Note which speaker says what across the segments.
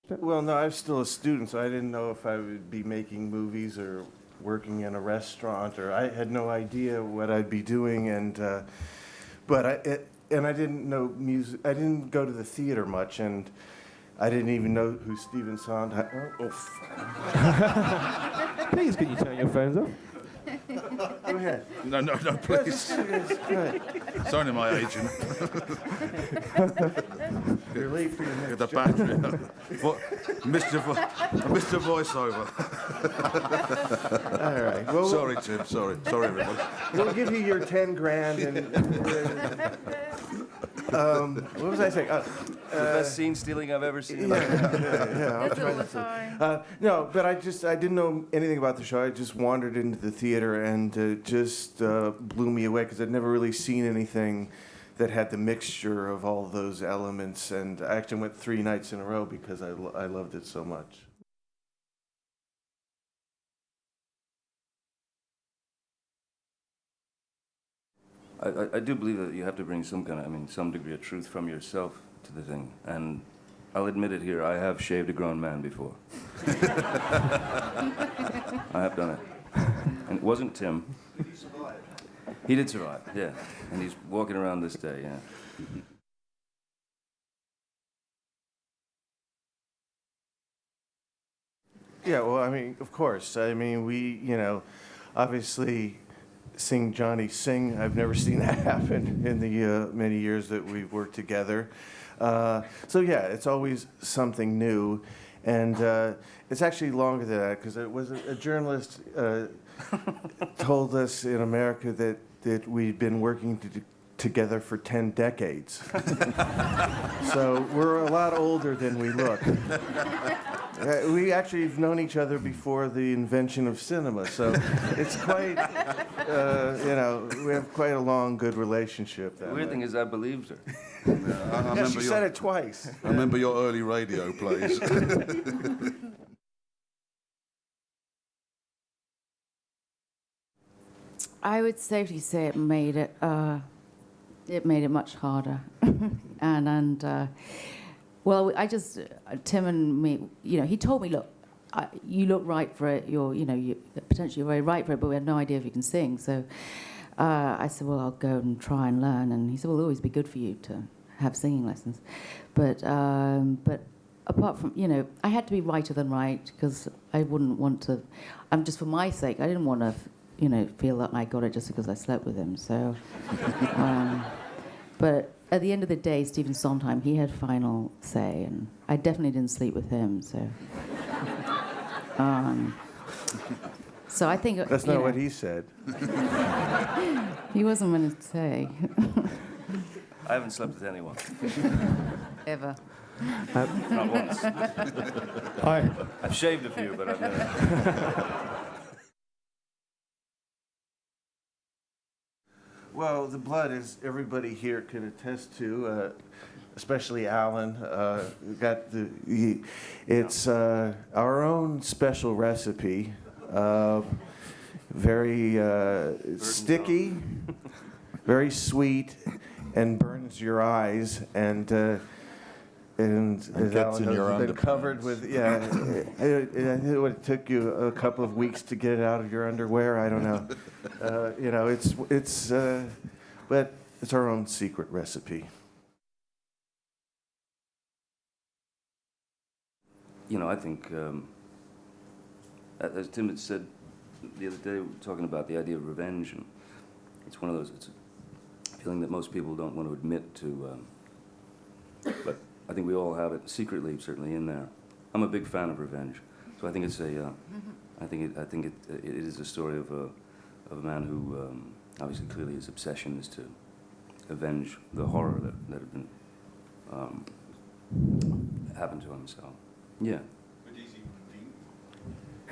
Speaker 1: Well, no, I was still a student, so I didn't know if I would be making movies or working in a restaurant, or I had no idea what I'd be doing. But I didn't know music. I didn't go to the theater much, and I didn't even know who Stephen Sondheim.
Speaker 2: Please, can you turn your phones off?
Speaker 1: Go ahead.
Speaker 3: No, please. It's only my agent.
Speaker 1: You're late for your next
Speaker 3: The
Speaker 1: job.
Speaker 3: battery. Mr. Voiceover.
Speaker 1: All right. Well,
Speaker 3: Sorry, Tim. Sorry, everybody.
Speaker 1: we'll give you your 10 grand what was I saying?
Speaker 4: The best scene stealing I've ever seen.
Speaker 1: Yeah, I'll
Speaker 5: That's
Speaker 1: try
Speaker 5: all the
Speaker 1: to-
Speaker 5: time.
Speaker 1: No, but I didn't know anything about the show. I just wandered into the theater, and it just blew me away because I'd never really seen anything that had the mixture of all those elements. And I actually went 3 nights in a row because I loved it so much.
Speaker 4: I do believe that you have to bring some degree of truth from yourself to the thing. And I'll admit it here, I have shaved a grown man before. I have done it. And it wasn't Tim. He did survive, yeah. And he's walking around this day, yeah.
Speaker 1: Yeah, well, I mean, of course. I mean, we, obviously sing Johnny sing. I've never seen that happen in the many years that we've worked together. So yeah, it's always something new. And it's actually longer than that, because it was a journalist told us in America that we'd been working together for 10 decades. So we're a lot older than we look. We actually have known each other before the invention of cinema, so it's quite, we have quite a long, good relationship.
Speaker 4: The weird thing is I believed her.
Speaker 1: Yeah, she said it twice.
Speaker 3: I remember your early radio plays.
Speaker 5: I would safely say it made it much harder, well, Tim and me, he told me, look, you look right for it. You're potentially very right for it, but we had no idea if you can sing. So I said, well, I'll go and try and learn. And he said, well, it'll always be good for you to have singing lessons. But apart from, I had to be righter than right, because I wouldn't want to. Just for my sake, I didn't want to, feel that I got it just because I slept with him. So, but at the end of the day, Stephen Sondheim, he had final say, and I definitely didn't sleep with him. So, so I think
Speaker 1: that's not what he said.
Speaker 5: He wasn't going to say.
Speaker 4: I haven't slept with anyone.
Speaker 5: Ever.
Speaker 4: Not once. I've shaved a few, but I've never.
Speaker 1: Well, the blood, as everybody here can attest to, especially Alan, it's our own special recipe, very sticky, very sweet, and burns your eyes, and as
Speaker 3: gets in your
Speaker 1: Alan knows, been
Speaker 3: underpants.
Speaker 1: covered with, it took you a couple of weeks to get it out of your underwear. I don't know. But it's our own secret recipe.
Speaker 4: I think, as Tim had said the other day, we were talking about the idea of revenge, and it's one of those, it's a feeling that most people don't want to admit to, but I think we all have it secretly, certainly in there. I'm a big fan of revenge, so I think it's I think it is a story of a man who obviously clearly his obsession is to avenge the horror that had been happened to him. So, yeah.
Speaker 3: But is he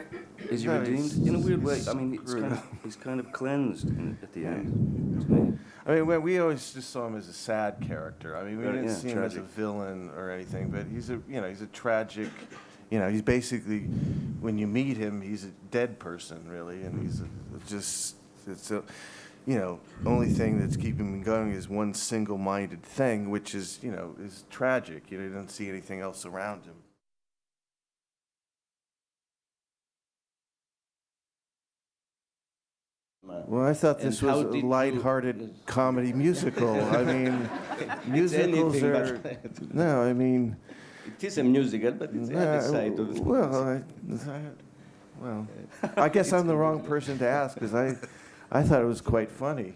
Speaker 3: redeemed?
Speaker 4: Is he
Speaker 1: No,
Speaker 4: redeemed? In a weird way.
Speaker 1: he's
Speaker 4: I mean,
Speaker 1: screwed.
Speaker 4: he's kind of cleansed at the end, to me.
Speaker 1: I mean, we always just saw him as a sad character. I mean, we didn't
Speaker 4: Yeah,
Speaker 1: see him as a
Speaker 4: tragic.
Speaker 1: villain or anything, but he's a tragic, he's basically, when you meet him, he's a dead person, really, and he's only thing that's keeping him going is one single-minded thing, which is, is tragic. You don't see anything else around him. Well, I thought this
Speaker 6: And how
Speaker 1: was a
Speaker 6: did you-
Speaker 1: light-hearted comedy musical. I mean, musicals
Speaker 6: anything
Speaker 1: are...
Speaker 6: but-
Speaker 1: No, I mean...
Speaker 6: It is a musical, but it's the other side of the
Speaker 1: well, I guess I'm the wrong person to ask because I thought it was quite funny.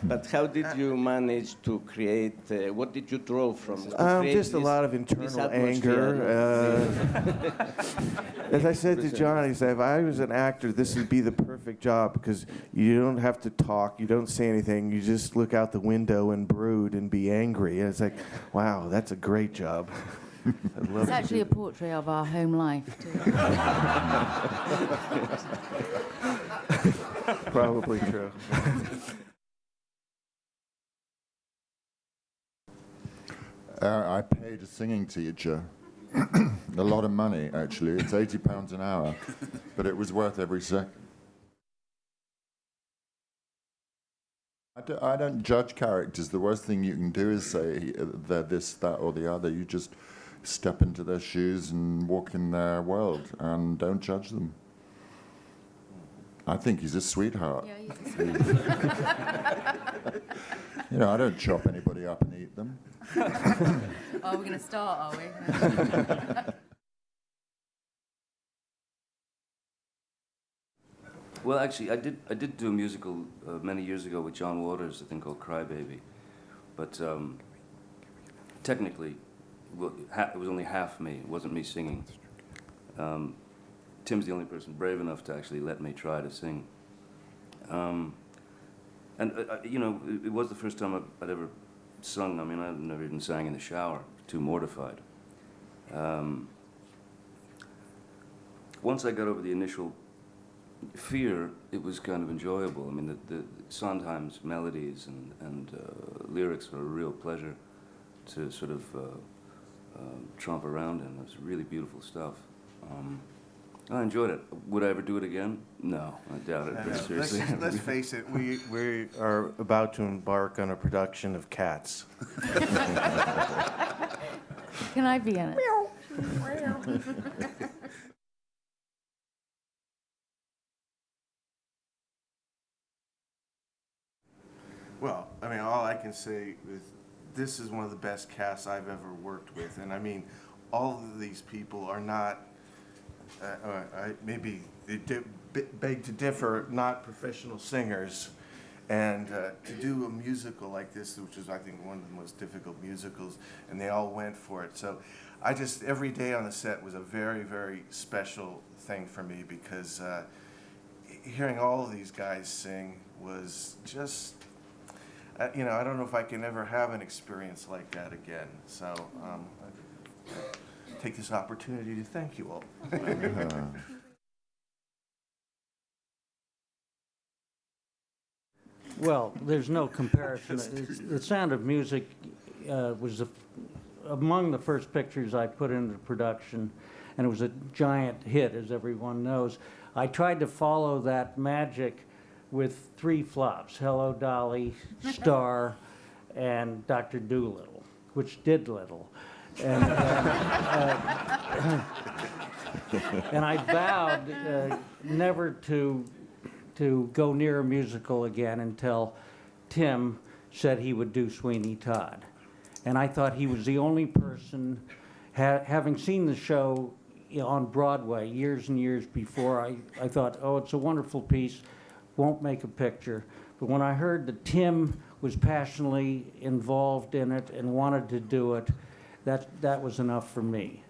Speaker 6: But how did you manage to create? What did you draw from? to create
Speaker 1: Just a
Speaker 6: this-
Speaker 1: lot of
Speaker 6: this
Speaker 1: internal
Speaker 6: atmosphere?
Speaker 1: anger. As I said to Johnny, if I was an actor, this would be the perfect job because you don't have to talk, you don't say anything, you just look out the window and brood and be angry. And it's like, wow, that's a great job. I'd love
Speaker 5: It's
Speaker 1: to
Speaker 5: actually
Speaker 1: do
Speaker 5: a portrait of our home life, too.
Speaker 1: Probably true.
Speaker 7: I paid a singing teacher a lot of money, actually. It's £80 an hour, but it was worth every second. I don't judge characters. The worst thing you can do is say they're this, that, or the other. You just step into their shoes and walk in their world and don't judge them. I think he's a sweetheart. You know, I don't chop anybody up and eat them.
Speaker 5: Oh, we're going to start, are we?
Speaker 4: Well, actually, I did do a musical many years ago with John Waters, a thing called Cry Baby. But technically, well, it was only half me. It wasn't me singing. Tim's the only person brave enough to actually let me try to sing. You know, it was the first time I'd ever sung. I mean, I'd never even sang in the shower, too mortified. Once I got over the initial fear, it was kind of enjoyable. I mean, the Sondheim's melodies and lyrics were a real pleasure to sort of tromp around in. It was really beautiful stuff. I enjoyed it. Would I ever do it again? No, I doubt it. But seriously,
Speaker 1: Let's face it, we are about to embark on a production of Cats.
Speaker 5: Can I be in it?
Speaker 1: Well, I mean, all I can say is this is one of the best casts I've ever worked with. And I mean, all of these people are not, maybe they beg to differ, not professional singers. And to do a musical like this, which is, I think, one of the most difficult musicals, and they all went for it. So every day on the set was a very, very special thing for me because hearing all of these guys sing was just, you know, I don't know if I can ever have an experience like that again. So I take this opportunity to thank you all.
Speaker 8: Well, there's no comparison. The Sound of Music was among the first pictures I put into production, and it was a giant hit, as everyone knows. I tried to follow that magic with 3 flops, Hello, Dolly, Star, and Dr. Dolittle, which did little. And, and I vowed never to go near a musical again until Tim said he would do Sweeney Todd. And I thought he was the only person, having seen the show on Broadway years and years before, I thought, oh, it's a wonderful piece, won't make a picture. But when I heard that Tim was passionately involved in it and wanted to do it, that was enough for me.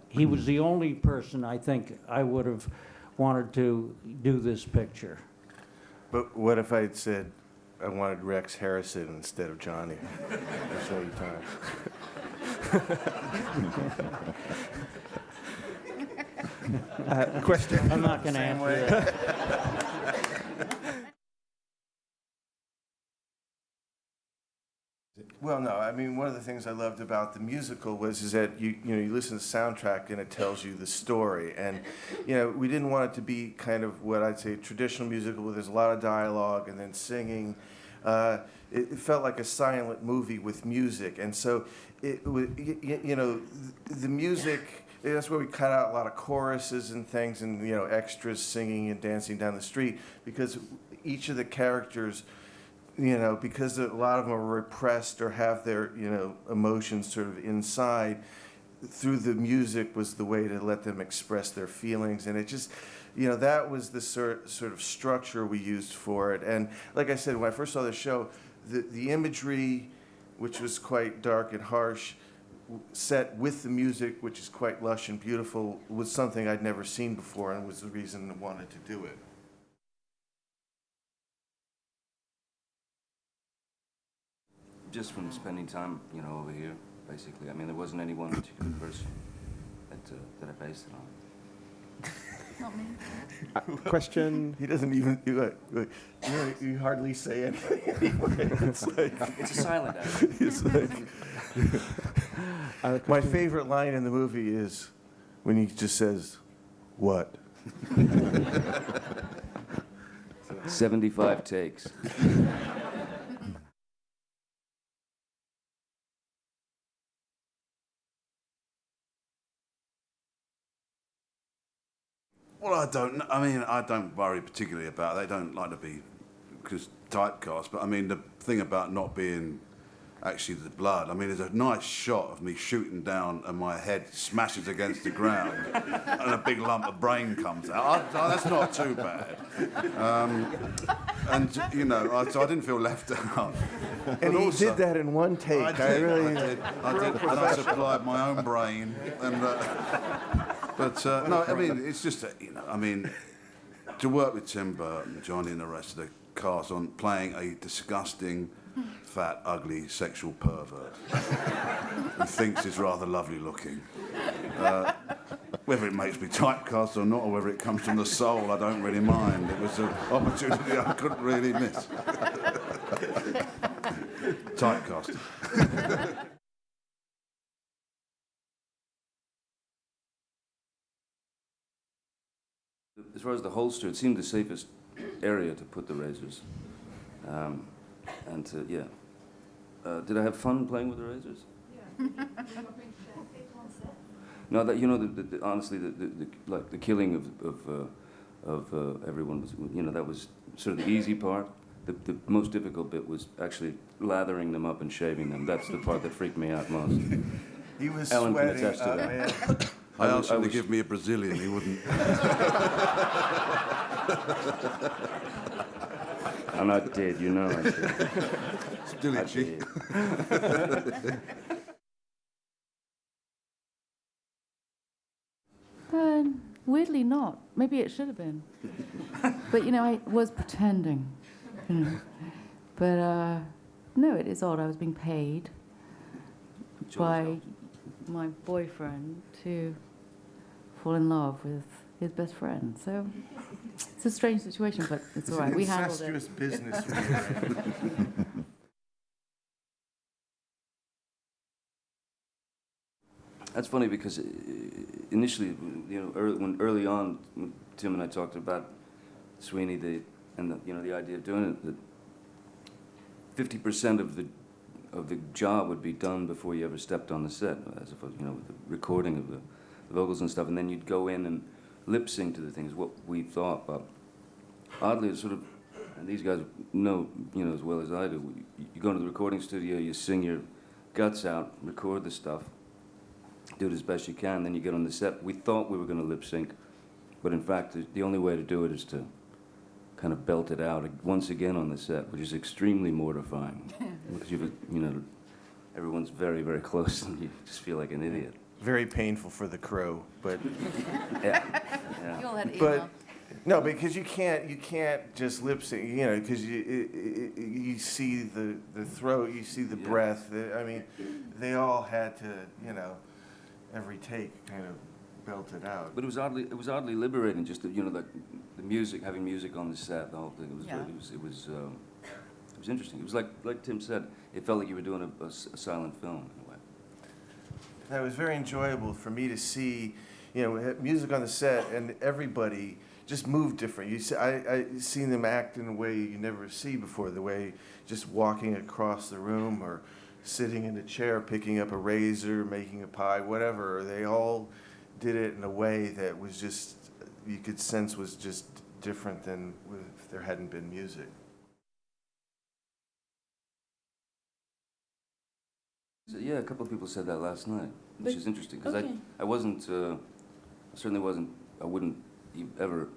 Speaker 8: He was the only person I think I would have wanted to do this picture.
Speaker 1: But what if I had said I wanted Rex Harrison instead of Johnny? I'll show you time.
Speaker 8: Question. I'm not going to answer that.
Speaker 1: Well, no, I mean, one of the things I loved about the musical is that you listen to the soundtrack and it tells you the story. And, you know, we didn't want it to be kind of what I'd say traditional musical where there's a lot of dialogue and then singing. It felt like a silent movie with music. And so, the music, that's where we cut out a lot of choruses and things, and extras singing and dancing down the street, because each of the characters, because a lot of them are repressed or have their emotions sort of inside, through the music was the way to let them express their feelings. And it just, that was the sort of structure we used for it. And like I said, when I first saw the show, the imagery, which was quite dark and harsh, set with the music, which is quite lush and beautiful, was something I'd never seen before, and was the reason I wanted to do it.
Speaker 4: Just from spending time, over here, basically. I mean, there wasn't any one particular person that I based it on.
Speaker 2: Question.
Speaker 1: He doesn't even, you hardly say anything anyway.
Speaker 4: It's a silent act.
Speaker 1: It's like, my favorite line in the movie is when he just says, "What?"
Speaker 4: 75 takes.
Speaker 3: Well, I don't worry particularly about it. They don't like to be typecast, but I mean, the thing about not being actually the blood, I mean, there's a nice shot of me shooting down and my head smashes against the ground and a big lump of brain comes out. That's not too bad. So I didn't feel left out.
Speaker 1: And he did that in one take.
Speaker 3: I did. And I supplied my own brain. And, no, I mean, it's just, to work with Tim Burton, Johnny and the rest of the cast on playing a disgusting, fat, ugly, sexual pervert who thinks he's rather lovely looking. Whether it makes me typecast or not, or whether it comes from the soul, I don't really mind. It was an opportunity I couldn't really miss. Typecast.
Speaker 4: As far as the holster, it seemed the safest area to put the razors. Did I have fun playing with the razors? Yeah. No, that honestly, the killing of everyone was, that was sort of the easy part. The most difficult bit was actually lathering them up and shaving them. That's the part that freaked me out most.
Speaker 1: He was
Speaker 4: Ellen can
Speaker 1: sweating.
Speaker 4: attest to that.
Speaker 1: Man.
Speaker 3: I asked him to give me a Brazilian, he wouldn't.
Speaker 4: And I did, I did.
Speaker 3: Still itchy.
Speaker 5: Weirdly not. Maybe it should have been. But, I was pretending. But, no, it is odd. I was being paid by my boyfriend to fall in love with his best friend. So it's a strange situation, but it's all right. We handled it.
Speaker 1: Incestuous business. We were in.
Speaker 4: That's funny because initially, early on, when Tim and I talked about Sweeney, the idea of doing it, that 50% of the job would be done before you ever stepped on the set, as opposed, with the recording of the vocals and stuff, and then you'd go in and lip sync to the things, what we thought. But oddly, it's sort of, and these guys know, as well as I do, you go into the recording studio, you sing your guts out, record the stuff, do it as best you can, then you get on the set. We thought we were going to lip sync, but in fact, the only way to do it is to kind of belt it out once again on the set, which is extremely mortifying because everyone's very, very close, and you just feel like an idiot.
Speaker 1: Very painful for the crew, but
Speaker 4: Yeah.
Speaker 5: You all had email.
Speaker 1: but no, because you can't just lip sync, because you see the throat, you see the breath. I mean, they all had to, every take kind of belt it out.
Speaker 4: But it was oddly liberating, just the music, having music on the set, the whole thing. It was interesting. It was like Tim said, it felt like you were doing a silent film in a way.
Speaker 1: It was very enjoyable for me to see, music on the set, and everybody just moved different. I seen them act in a way you never see before, the way just walking across the room or sitting in a chair, picking up a razor, making a pie, whatever. They all did it in a way that was just, you could sense was just different than if there hadn't been music.
Speaker 4: So, yeah, a couple of people said that last night, which is interesting, because
Speaker 5: okay.
Speaker 4: I wasn't, certainly wasn't, I wouldn't ever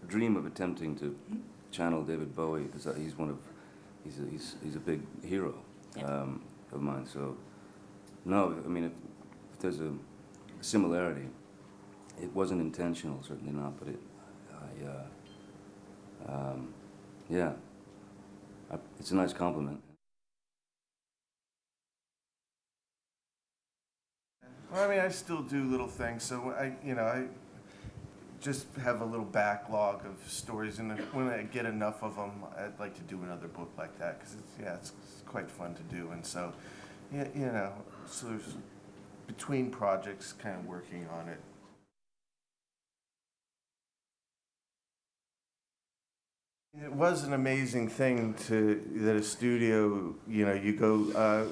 Speaker 4: dream of attempting to channel David Bowie, because he's one of, he's a big hero of mine. So, no, I mean, if there's a similarity, it wasn't intentional, certainly not, but yeah, it's a nice compliment.
Speaker 1: Well, I mean, I still do little things, so I just have a little backlog of stories, and when I get enough of them, I'd like to do another book like that, because it's quite fun to do, and so, so there's between projects, kind of working on it. It was an amazing thing that a studio, you go,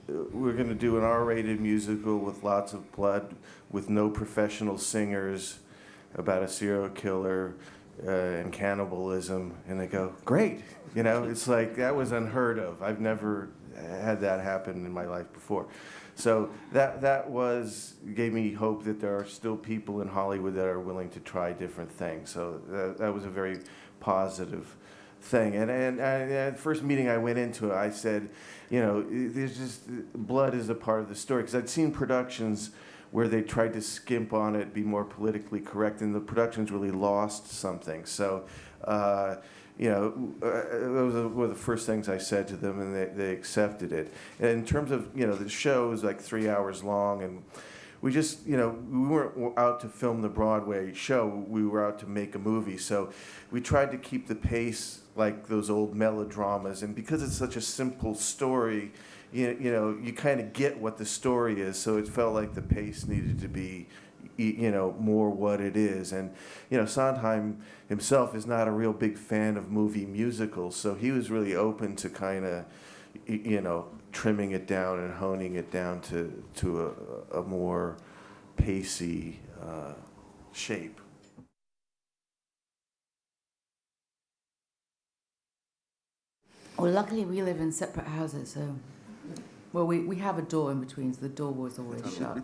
Speaker 1: we're going to do an R-rated musical with lots of blood, with no professional singers, about a serial killer and cannibalism, and they go, great, it's like, that was unheard of. I've never had that happen in my life before. So that gave me hope that there are still people in Hollywood that are willing to try different things. So that was a very positive thing. And at the first meeting I went into, I said, there's just, blood is a part of the story. Because I'd seen productions where they tried to skimp on it, be more politically correct, and the productions really lost something. So, those were the first things I said to them, and they accepted it. And in terms of, the show was like 3 hours long, and we just, we weren't out to film the Broadway show, we were out to make a movie. So we tried to keep the pace like those old melodramas, and because it's such a simple story, you kind of get what the story is, so it felt like the pace needed to be, more what it is. And, Sondheim himself is not a real big fan of movie musicals, so he was really open to kind of, trimming it down and honing it down to a more pacey shape.
Speaker 5: Well, luckily we live in separate houses, so... Well, we have a door in between, so the door was always shut.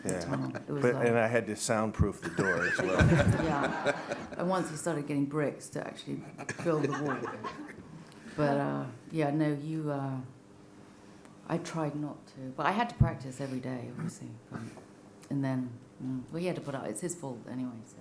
Speaker 1: Yeah,
Speaker 5: It was
Speaker 1: and I had to soundproof the door as well.
Speaker 5: yeah, and once we started getting bricks to actually fill the wall. But, I tried not to. But I had to practice every day, obviously. And then, he had to put out, it's his fault anyway, so...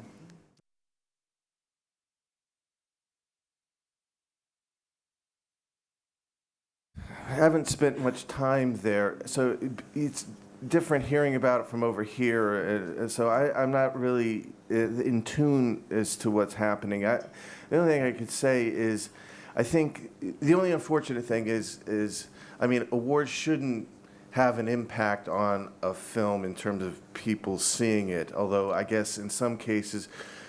Speaker 1: I haven't spent much time there, so it's different hearing about it from over here. So I'm not really in tune as to what's happening. The only thing I could say is, I think the only unfortunate thing is awards shouldn't have an impact on a film in terms of people seeing it. Although I guess in some cases,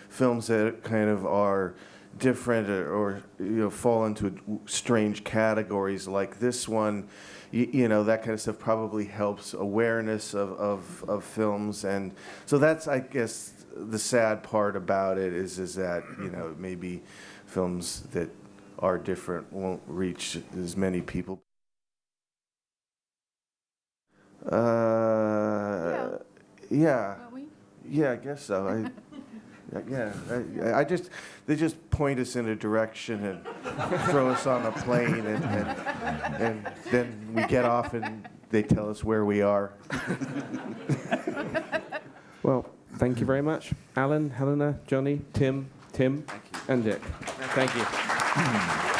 Speaker 1: films that kind of are different or fall into strange categories like this one, that kind of stuff probably helps awareness of films. And so that's, I guess, the sad part about it is that maybe films that are different won't reach as many people. Yeah, I guess so. They just point us in a direction and throw us on a plane, and then we get off and they tell us where we are.
Speaker 2: Well, thank you very much, Alan, Helena, Johnny, Tim, and Dick. Thank you.